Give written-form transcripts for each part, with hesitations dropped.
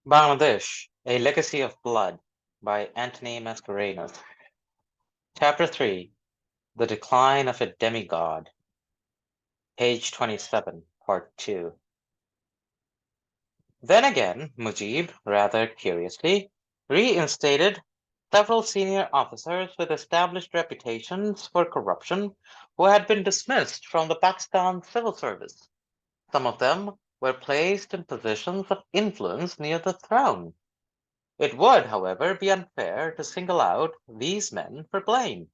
Bangladesh, A Legacy of Blood by Anthony Mascarenhas. Chapter 3, The Decline of a Demigod. Page 27, Part 2. Then again, Mujib, rather curiously, reinstated several senior officers with established reputations for corruption who had been dismissed from the Pakistan civil service. Some of them were placed in positions of influence near the throne. It would, however, be unfair to single out these men for blame.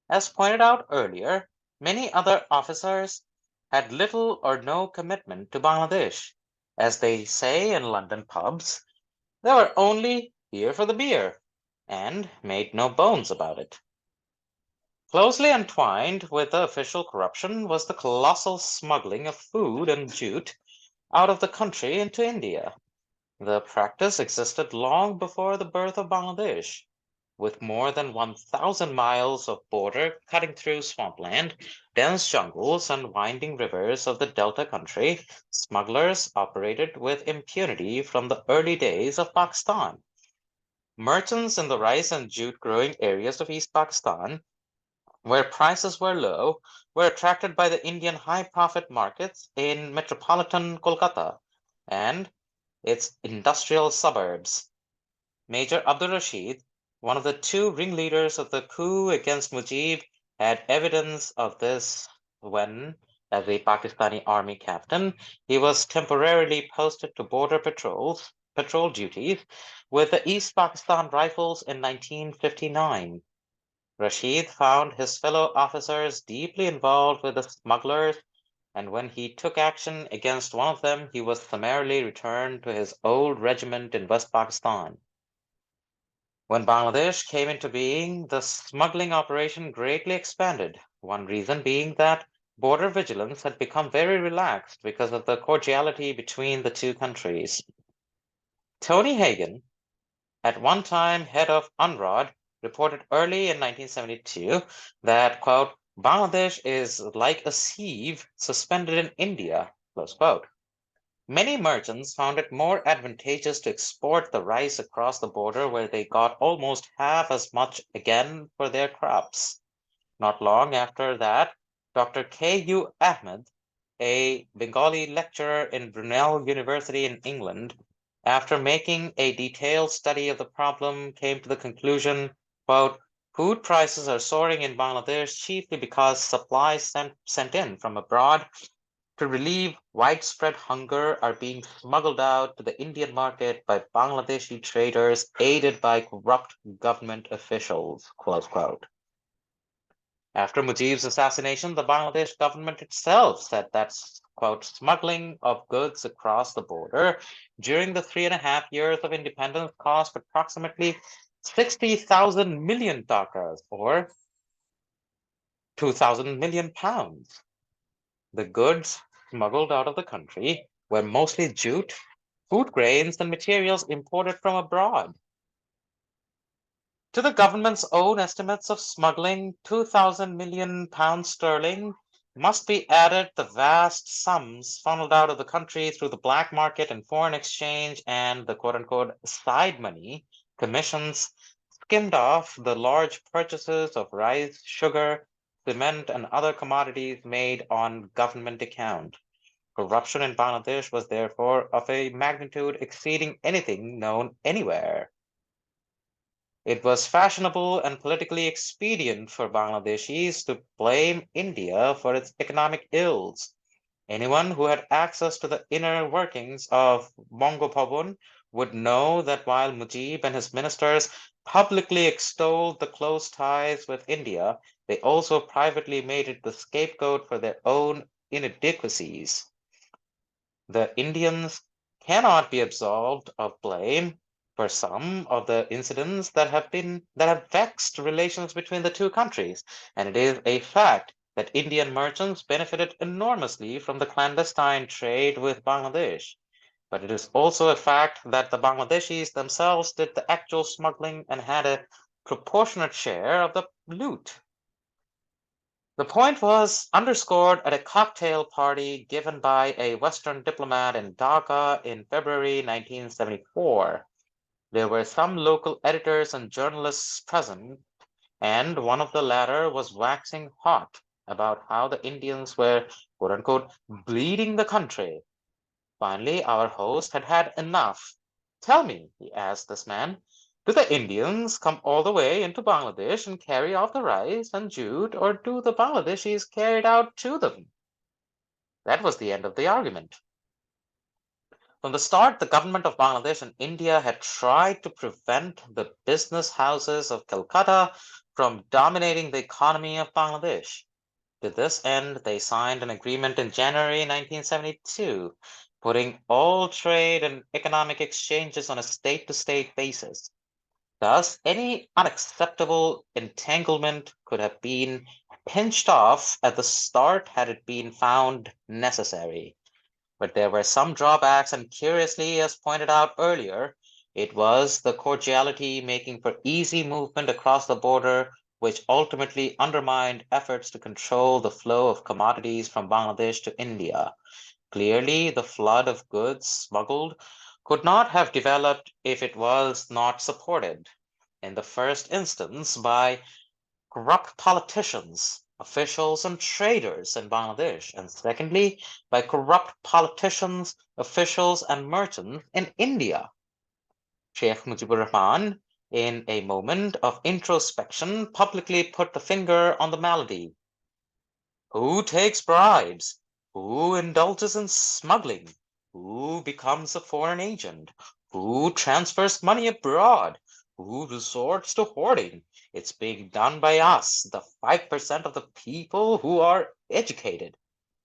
As pointed out earlier, many other officers had little or no commitment to Bangladesh. As they say in London pubs, they were only here for the beer, and made no bones about it. Closely entwined with the official corruption was the colossal smuggling of food and jute out of the country into India. The practice existed long before the birth of Bangladesh. With more than 1,000 miles of border cutting through swampland, dense jungles, and winding rivers of the Delta country, smugglers operated with impunity from the early days of Pakistan. Merchants in the rice and jute growing areas of East Pakistan, where prices were low, were attracted by the Indian high profit markets in metropolitan Kolkata and its industrial suburbs. Major Abdul Rashid, one of the two ringleaders of the coup against Mujib, had evidence of this when, as a Pakistani army captain, he was temporarily posted to border patrol duties with the East Pakistan Rifles in 1959. Rashid found his fellow officers deeply involved with the smugglers, and when he took action against one of them, he was summarily returned to his old regiment in West Pakistan. When Bangladesh came into being, the smuggling operation greatly expanded, one reason being that border vigilance had become very relaxed because of the cordiality between the two countries. Tony Hagen, at one time head of UNRWA, reported early in 1972 that, quote, Bangladesh is like a sieve suspended in India, close quote. Many merchants found it more advantageous to export the rice across the border where they got almost half as much again for their crops. Not long after that, Dr. K.U. Ahmed, a Bengali lecturer in Brunel University in England, after making a detailed study of the problem, came to the conclusion, quote, food prices are soaring in Bangladesh chiefly because supplies sent in from abroad to relieve widespread hunger are being smuggled out to the Indian market by Bangladeshi traders aided by corrupt government officials, close quote. After Mujib's assassination, the Bangladesh government itself said that, quote, smuggling of goods across the border during the 3.5 years of independence cost approximately 60,000 million takas, or 2,000 million pounds. The goods smuggled out of the country were mostly jute, food grains, and materials imported from abroad. To the government's own estimates of smuggling, 2,000 million pounds sterling must be added the vast sums funneled out of the country through the black market and foreign exchange and the quote-unquote side money commissions skimmed off the large purchases of rice, sugar, cement, and other commodities made on government account. Corruption in Bangladesh was therefore of a magnitude exceeding anything known anywhere. It was fashionable and politically expedient for Bangladeshis to blame India for its economic ills. Anyone who had access to the inner workings of Bangabhavan would know that while Mujib and his ministers publicly extolled the close ties with India, they also privately made it the scapegoat for their own inadequacies. The Indians cannot be absolved of blame for some of the incidents that have vexed relations between the two countries, and it is a fact that Indian merchants benefited enormously from the clandestine trade with Bangladesh. But it is also a fact that the Bangladeshis themselves did the actual smuggling and had a proportionate share of the loot. The point was underscored at a cocktail party given by a Western diplomat in Dhaka in February 1974. There were some local editors and journalists present, and one of the latter was waxing hot about how the Indians were, quote unquote, bleeding the country. Finally, our host had had enough. Tell me, he asked this man, do the Indians come all the way into Bangladesh and carry off the rice and jute, or do the Bangladeshis carry it out to them? That was the end of the argument. From the start, the government of Bangladesh and India had tried to prevent the business houses of Calcutta from dominating the economy of Bangladesh. To this end, they signed an agreement in January 1972, putting all trade and economic exchanges on a state-to-state basis. Thus, any unacceptable entanglement could have been pinched off at the start had it been found necessary. But there were some drawbacks, and curiously, as pointed out earlier, it was the cordiality making for easy movement across the border which ultimately undermined efforts to control the flow of commodities from Bangladesh to India. Clearly, the flood of goods smuggled could not have developed if it was not supported, in the first instance, by corrupt politicians, officials, and traders in Bangladesh, and secondly, by corrupt politicians, officials, and merchants in India. Sheikh Mujibur Rahman, in a moment of introspection, publicly put the finger on the malady. Who takes bribes? Who indulges in smuggling? Who becomes a foreign agent? Who transfers money abroad? Who resorts to hoarding? It's being done by us, the 5% of the people who are educated.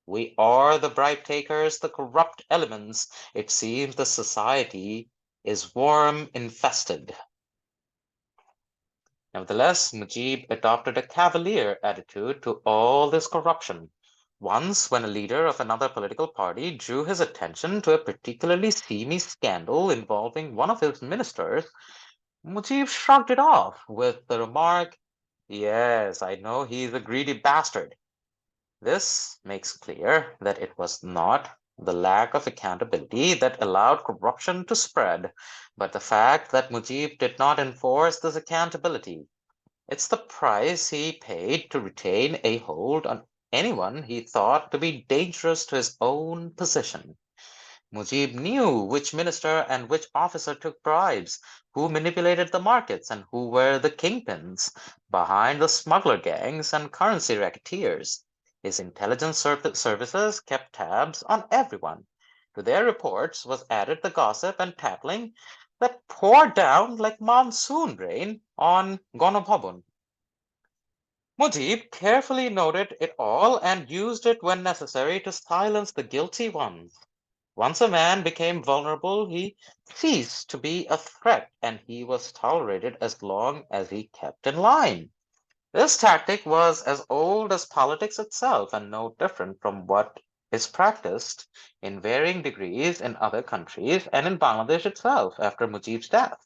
We are the bribe takers, the corrupt elements. It seems the society is worm infested. Nevertheless, Mujib adopted a cavalier attitude to all this corruption. Once, when a leader of another political party drew his attention to a particularly seamy scandal involving one of his ministers, Mujib shrugged it off with the remark, "Yes, I know he's a greedy bastard." This makes clear that it was not the lack of accountability that allowed corruption to spread, but the fact that Mujib did not enforce this accountability. It's the price he paid to retain a hold on anyone he thought to be dangerous to his own position. Mujib knew which minister and which officer took bribes, who manipulated the markets, and who were the kingpins behind the smuggler gangs and currency racketeers. His intelligence services kept tabs on everyone. To their reports was added the gossip and tattling that poured down like monsoon rain on Gonobhabon. Mujib carefully noted it all and used it when necessary to silence the guilty ones. Once a man became vulnerable, he ceased to be a threat, and he was tolerated as long as he kept in line. This tactic was as old as politics itself and no different from what is practiced in varying degrees in other countries and in Bangladesh itself after Mujib's death.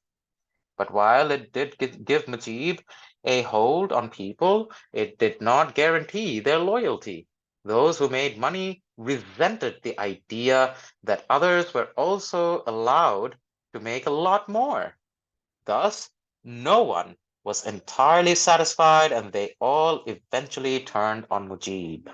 But while it did give Mujib a hold on people, it did not guarantee their loyalty. Those who made money resented the idea that others were also allowed to make a lot more. Thus, no one was entirely satisfied, and they all eventually turned on Mujib.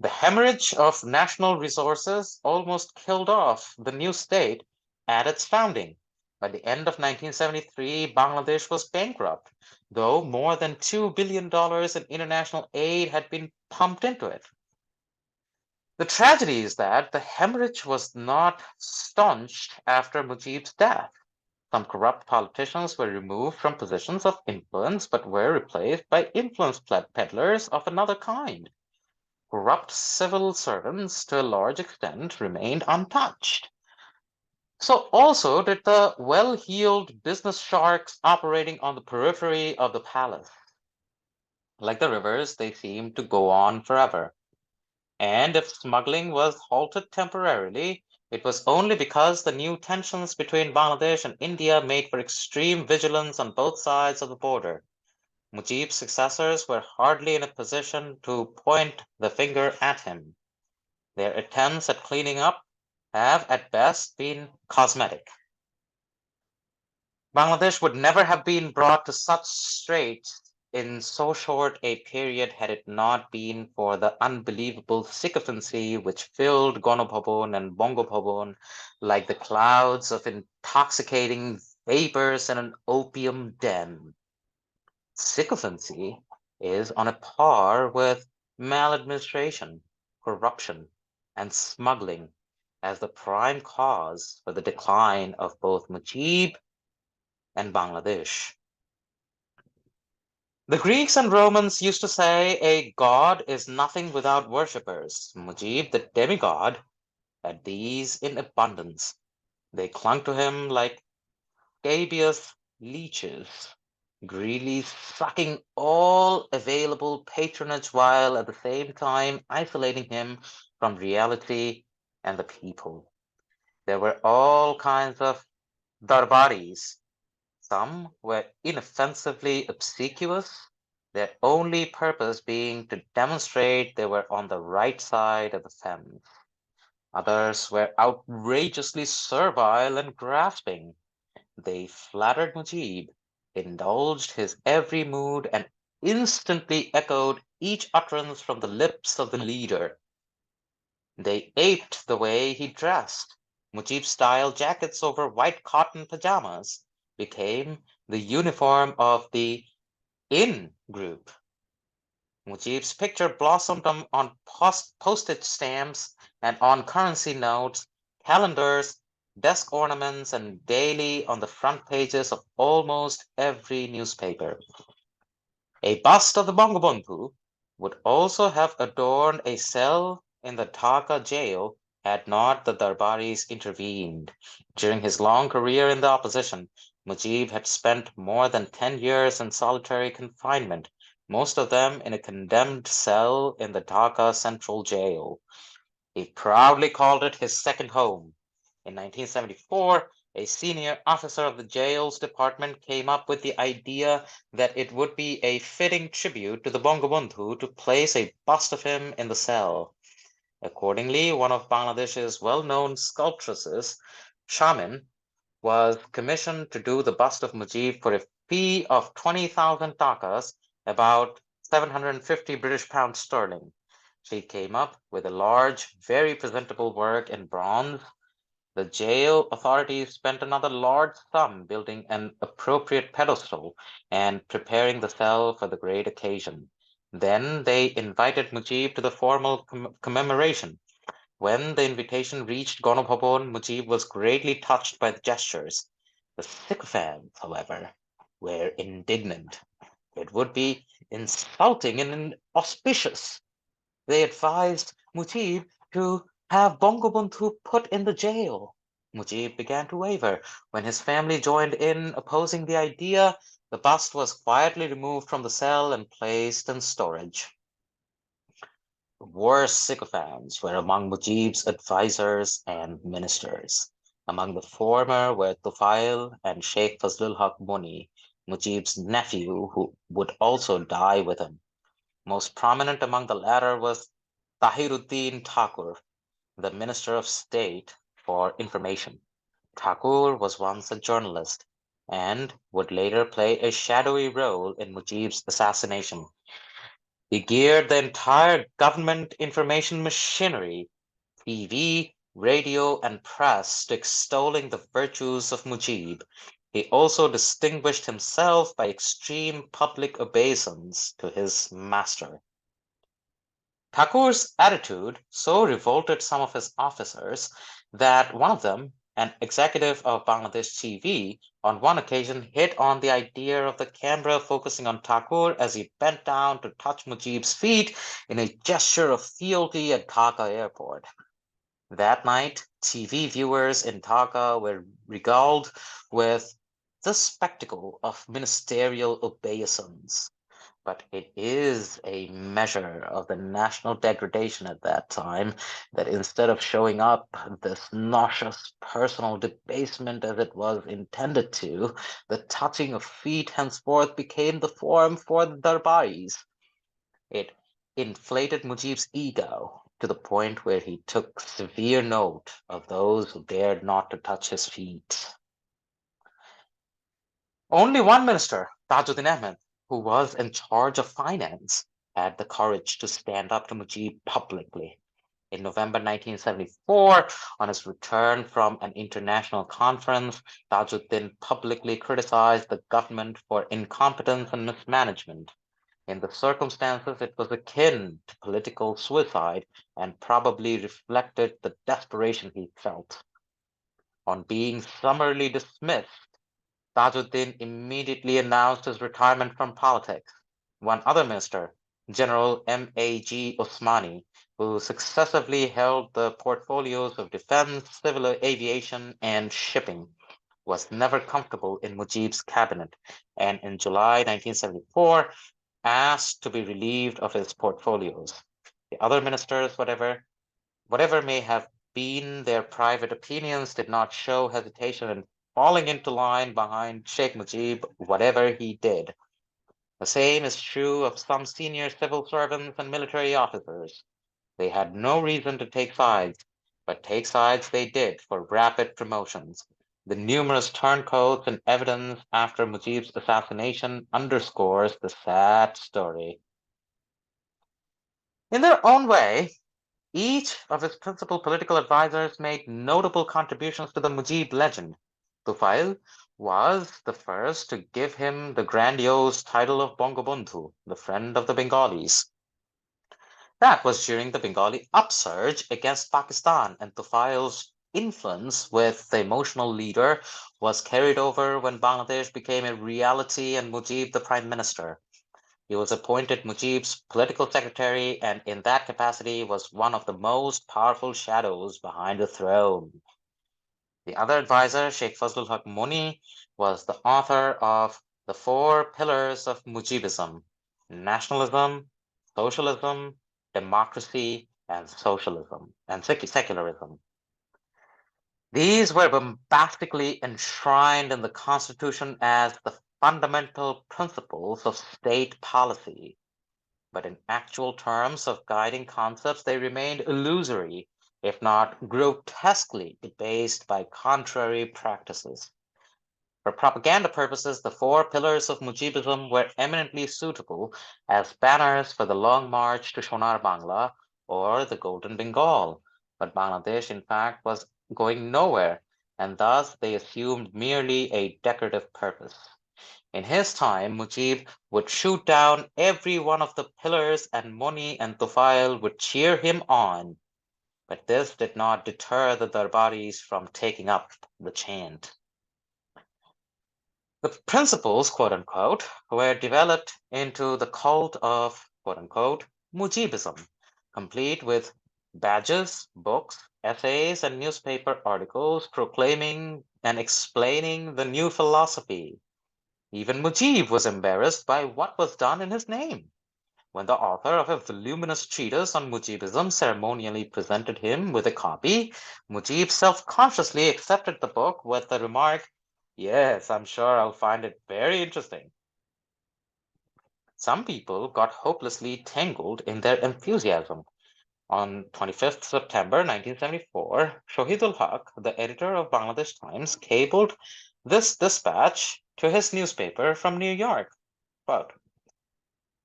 The hemorrhage of national resources almost killed off the new state at its founding. By the end of 1973, Bangladesh was bankrupt, though more than $2 billion in international aid had been pumped into it. The tragedy is that the hemorrhage was not staunched after Mujib's death. Some corrupt politicians were removed from positions of influence but were replaced by influence peddlers of another kind. Corrupt civil servants, to a large extent, remained untouched. So also did the well-heeled business sharks operating on the periphery of the palace. Like the rivers, they seemed to go on forever. And if smuggling was halted temporarily, it was only because the new tensions between Bangladesh and India made for extreme vigilance on both sides of the border. Mujib's successors were hardly in a position to point the finger at him. Their attempts at cleaning up have at best been cosmetic. Bangladesh would never have been brought to such straits in so short a period had it not been for the unbelievable sycophancy which filled Ganabhavan and Bangabhavan like the clouds of intoxicating vapors in an opium den. Sycophancy is on a par with maladministration, corruption, and smuggling as the prime cause for the decline of both Mujib and Bangladesh. The Greeks and Romans used to say a god is nothing without worshippers. Mujib, the demigod, had these in abundance. They clung to him like scabious leeches, greedily sucking all available patronage while at the same time isolating him from reality and the people. There were all kinds of darbaris. Some were inoffensively obsequious, their only purpose being to demonstrate they were on the right side of the fence. Others were outrageously servile and grasping. They flattered Mujib, indulged his every mood, and instantly echoed each utterance from the lips of the leader. They aped the way he dressed. Mujib-style jackets over white cotton pajamas became the uniform of the in group. Mujib's picture blossomed on postage stamps and on currency notes, calendars, desk ornaments, and daily on the front pages of almost every newspaper. A bust of the Bangabandhu would also have adorned a cell in the Dhaka jail had not the Darbaris intervened. During his long career in the opposition, Mujib had spent more than 10 years in solitary confinement, most of them in a condemned cell in the Dhaka Central Jail. He proudly called it his second home. In 1974, a senior officer of the jails department came up with the idea that it would be a fitting tribute to the Bangabandhu to place a bust of him in the cell. Accordingly, one of Bangladesh's well-known sculptresses, Shamin, was commissioned to do the bust of Mujib for a fee of 20,000 takas, about 750 British pounds sterling. She came up with a large, very presentable work in bronze. The jail authorities spent another large sum building an appropriate pedestal and preparing the cell for the great occasion. Then they invited Mujib to the formal commemoration. When the invitation reached Gonobhabon, Mujib was greatly touched by the gestures. The sycophants, however, were indignant. It would be insulting and inauspicious. They advised Mujib to have Bongobuntu put in the jail. Mujib began to waver. When his family joined in opposing the idea, the bust was quietly removed from the cell and placed in storage. The worst sycophants were among Mujib's advisors and ministers. Among the former were Tufail and Sheikh Fazlul Haq Muni, Mujib's nephew, who would also die with him. Most prominent among the latter was Tahiruddin Thakur, the Minister of State for Information. Thakur was once a journalist and would later play a shadowy role in Mujib's assassination. He geared the entire government information machinery, TV, radio, and press, to extolling the virtues of Mujib. He also distinguished himself by extreme public obeisance to his master. Thakur's attitude so revolted some of his officers that one of them, an executive of Bangladesh TV, on one occasion hit on the idea of the camera focusing on Thakur as he bent down to touch Mujib's feet in a gesture of fealty at Dhaka airport. That night, TV viewers in Dhaka were regaled with the spectacle of ministerial obeisance. but it is a measure of the national degradation at that time that instead of showing up this nauseous personal debasement as it was intended to, the touching of feet henceforth became the form for the darbaris. It inflated Mujib's ego to the point where he took severe note of those who dared not to touch his feet. Only one minister, Tajuddin Ahmed, who was in charge of finance, had the courage to stand up to Mujib publicly. In November 1974, on his return from an international conference, Tajuddin publicly criticized the government for incompetence and mismanagement. In the circumstances, it was akin to political suicide and probably reflected the desperation he felt. On being summarily dismissed, Tajuddin immediately announced his retirement from politics. One other minister, General M.A.G. Osmani, who successively held the portfolios of defense, civil aviation, and shipping, was never comfortable in Mujib's cabinet, and in July 1974 asked to be relieved of his portfolios. The other ministers, whatever may have been their private opinions, did not show hesitation in falling into line behind Sheikh Mujib, whatever he did. The same is true of some senior civil servants and military officers. They had no reason to take sides, but take sides they did for rapid promotions. The numerous turncoats and evidence after Mujib's assassination underscores the sad story. In their own way, each of his principal political advisors made notable contributions to the Mujib legend. Tufail was the first to give him the grandiose title of Bangabandhu, the friend of the Bengalis. That was during the Bengali upsurge against Pakistan, and Tufail's influence with the emotional leader was carried over when Bangladesh became a reality and Mujib the prime minister. He was appointed Mujib's political secretary, and in that capacity was one of the most powerful shadows behind the throne. The other advisor, Sheikh Fazlul Haq Moni, was the author of The Four Pillars of Mujibism: nationalism, socialism, democracy, and socialism, and secularism. These were bombastically enshrined in the Constitution as the fundamental principles of state policy. But in actual terms of guiding concepts, they remained illusory, if not grotesquely debased by contrary practices. For propaganda purposes, the four pillars of Mujibism were eminently suitable as banners for the Long March to Sonar Bangla or the Golden Bengal. But Bangladesh, in fact, was going nowhere, and thus they assumed merely a decorative purpose. In his time, Mujib would shoot down every one of the pillars, and Moni and Tufail would cheer him on. But this did not deter the Darbaris from taking up the chant. The principles, quote unquote, were developed into the cult of, quote unquote, Mujibism, complete with badges, books, essays, and newspaper articles proclaiming and explaining the new philosophy. Even Mujib was embarrassed by what was done in his name. When the author of a voluminous treatise on Mujibism ceremonially presented him with a copy, Mujib self-consciously accepted the book with the remark, "Yes, I'm sure I'll find it very interesting." Some people got hopelessly tangled in their enthusiasm. On 25th September 1974, Shohidul Haq, the editor of Bangladesh Times, cabled this dispatch to his newspaper from New York. Quote,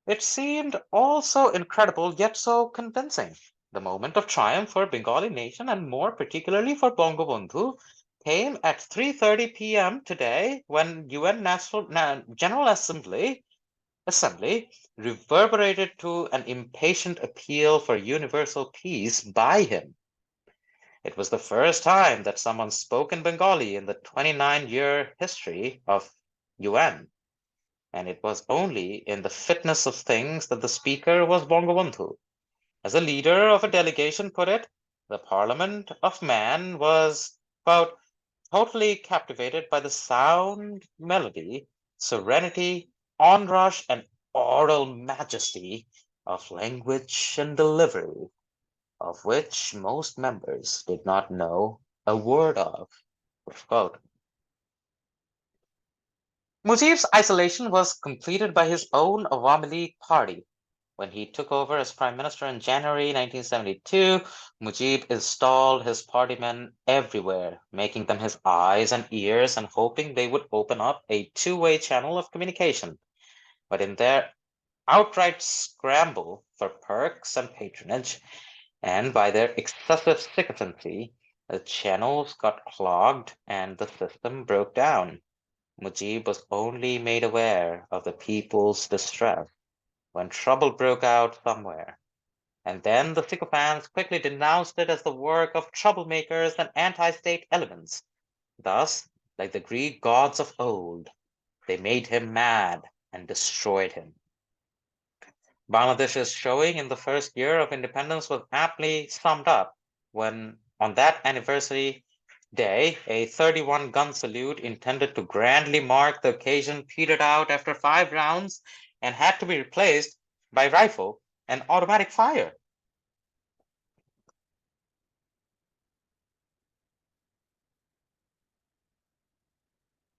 "It seemed all so incredible yet so convincing. The moment of triumph for Bengali nation, and more particularly for Bangabandhu, came at 3:30 p.m. today when UN General Assembly reverberated to an impatient appeal for universal peace by him. It was the first time that someone spoke in Bengali in the 29-year history of UN, and it was only in the fitness of things that the speaker was Bangabandhu. As a leader of a delegation put it, the Parliament of Man was, quote, totally captivated by the sound, melody, serenity, onrush, and oral majesty of language and delivery, of which most members did not know a word of. Quote. Mujib's isolation was completed by his own Awami League party. When he took over as prime minister in January 1972, Mujib installed his partymen everywhere, making them his eyes and ears and hoping they would open up a two-way channel of communication. But in their outright scramble for perks and patronage, and by their excessive sycophancy, the channels got clogged and the system broke down. Mujib was only made aware of the people's distress when trouble broke out somewhere, and then the sycophants quickly denounced it as the work of troublemakers and anti-state elements. Thus, like the Greek gods of old, they made him mad and destroyed him. Bangladesh's showing in the first year of independence was aptly summed up when, on that anniversary day, a 31-gun salute intended to grandly mark the occasion petered out after 5 rounds and had to be replaced by rifle and automatic fire.